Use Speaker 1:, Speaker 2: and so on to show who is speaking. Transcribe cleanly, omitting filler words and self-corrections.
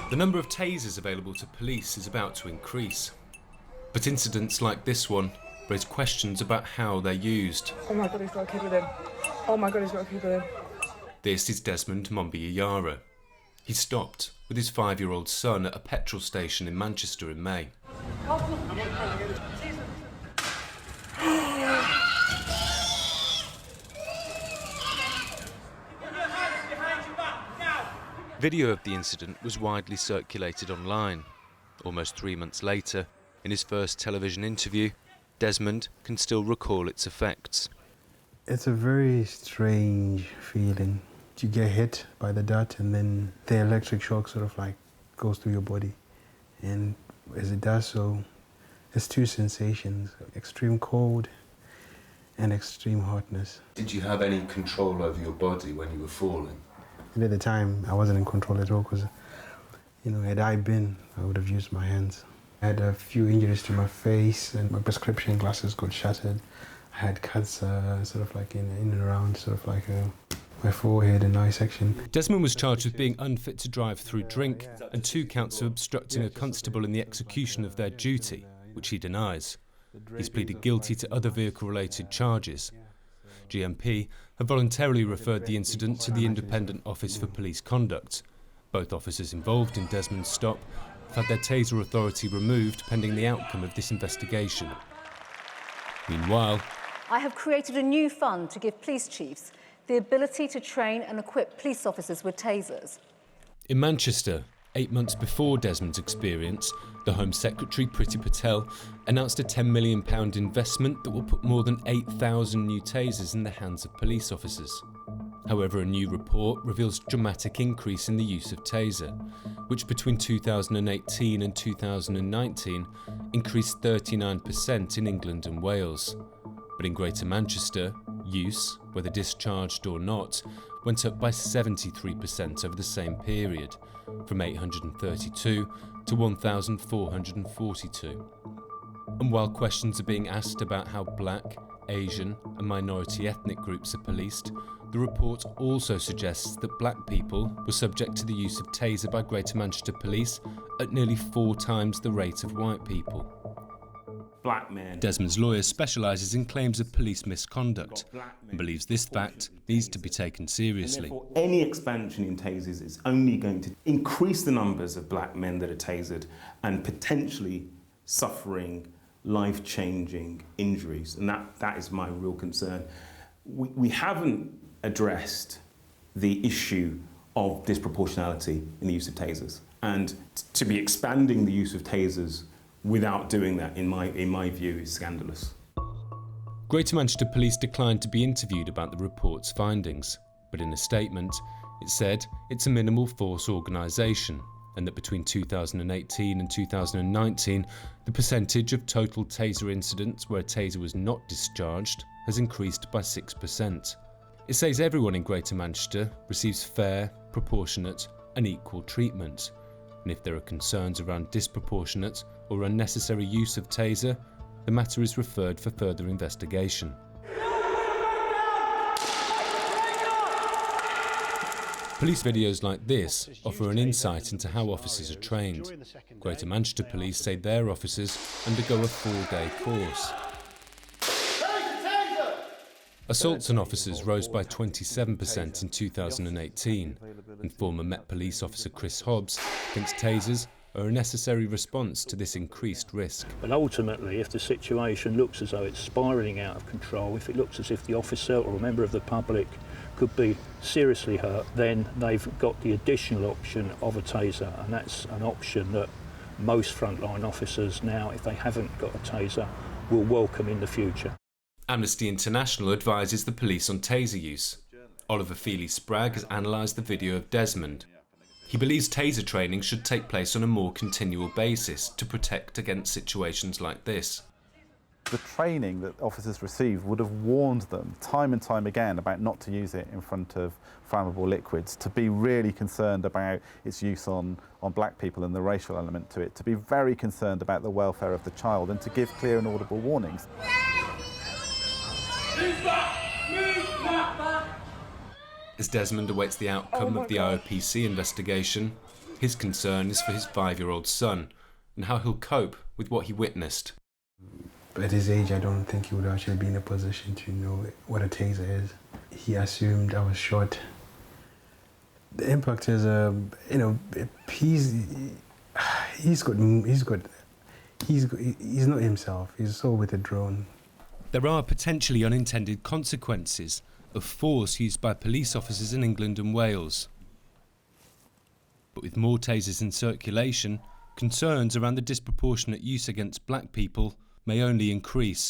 Speaker 1: The number of tasers available to police is about to increase. But incidents like this one raise questions about how they're used.
Speaker 2: Oh my God, he's got a kid with him. Oh my God, he's got a kid with him.
Speaker 1: This is Desmond Mombiayara. He stopped with his 5-year-old son at a petrol station in Manchester in May. Video of the incident was widely circulated online. Almost 3 months later, in his first television interview, Desmond can still recall its effects.
Speaker 3: It's a very strange feeling. You get hit by the dart and then the electric shock sort of like goes through your body. And as it does so, there's two sensations, extreme cold and extreme hotness.
Speaker 1: Did you have any control over your body when you were falling?
Speaker 3: And at the time, I wasn't in control at all because, had I been, I would have used my hands. I had a few injuries to my face and my prescription glasses got shattered. I had cuts sort of like in and around, sort of like my forehead and eye section.
Speaker 1: Desmond was charged with being unfit to drive through drink and 2 counts of obstructing a constable in the execution of their duty, which he denies. He's pleaded guilty to other vehicle-related charges. GMP have voluntarily referred the incident to the Independent Office for Police Conduct. Both officers involved in Desmond's stop have had their taser authority removed pending the outcome of this investigation. Meanwhile,
Speaker 4: I have created a new fund to give police chiefs the ability to train and equip police officers with tasers.
Speaker 1: In Manchester, 8 months before Desmond's experience, the Home Secretary, Priti Patel, announced a £10 million investment that will put more than 8,000 new tasers in the hands of police officers. However, a new report reveals a dramatic increase in the use of taser, which between 2018 and 2019 increased 39% in England and Wales. But in Greater Manchester, use, whether discharged or not, went up by 73% over the same period, from 832 to 1,442. And while questions are being asked about how black, Asian and minority ethnic groups are policed, the report also suggests that black people were subject to the use of taser by Greater Manchester Police at nearly 4 times the rate of white people.
Speaker 5: Black men.
Speaker 1: Desmond's lawyer specialises in claims of police misconduct and believes this fact needs to be taken seriously.
Speaker 5: Therefore, any expansion in tasers is only going to increase the numbers of black men that are tasered and potentially suffering life-changing injuries, and that is my real concern. We haven't addressed the issue of disproportionality in the use of tasers, and to be expanding the use of tasers without doing that, in my view, is scandalous.
Speaker 1: Greater Manchester Police declined to be interviewed about the report's findings, but in a statement, it said it's a minimal force organisation and that between 2018 and 2019, the percentage of total taser incidents where a taser was not discharged has increased by 6%. It says everyone in Greater Manchester receives fair, proportionate and equal treatment, and if there are concerns around disproportionate or unnecessary use of taser, the matter is referred for further investigation. Police videos like this offer an insight into how officers are trained. Greater Manchester Police say their officers undergo a 4-day course. Assaults on officers rose by 27% in 2018, and former Met Police officer Chris Hobbs thinks tasers are a necessary response to this increased risk.
Speaker 6: But ultimately, if the situation looks as though it's spiralling out of control, if it looks as if the officer or a member of the public could be seriously hurt, then they've got the additional option of a taser, and that's an option that most frontline officers now, if they haven't got a taser, will welcome in the future.
Speaker 1: Amnesty International advises the police on taser use. Oliver Feely-Spragg has analysed the video of Desmond. He believes taser training should take place on a more continual basis to protect against situations like this.
Speaker 7: The training that officers receive would have warned them time and time again about not to use it in front of flammable liquids, to be really concerned about its use on black people and the racial element to it, to be very concerned about the welfare of the child and to give clear and audible warnings.
Speaker 1: As Desmond awaits the outcome of the IOPC investigation, his concern is for his 5-year-old son and how he'll cope with what he witnessed.
Speaker 3: At his age, I don't think he would actually be in a position to know what a taser is. He assumed I was shot. The impact is, he's not himself. He's so withdrawn.
Speaker 1: There are potentially unintended consequences of force used by police officers in England and Wales. But with more tasers in circulation, concerns around the disproportionate use against black people may only increase.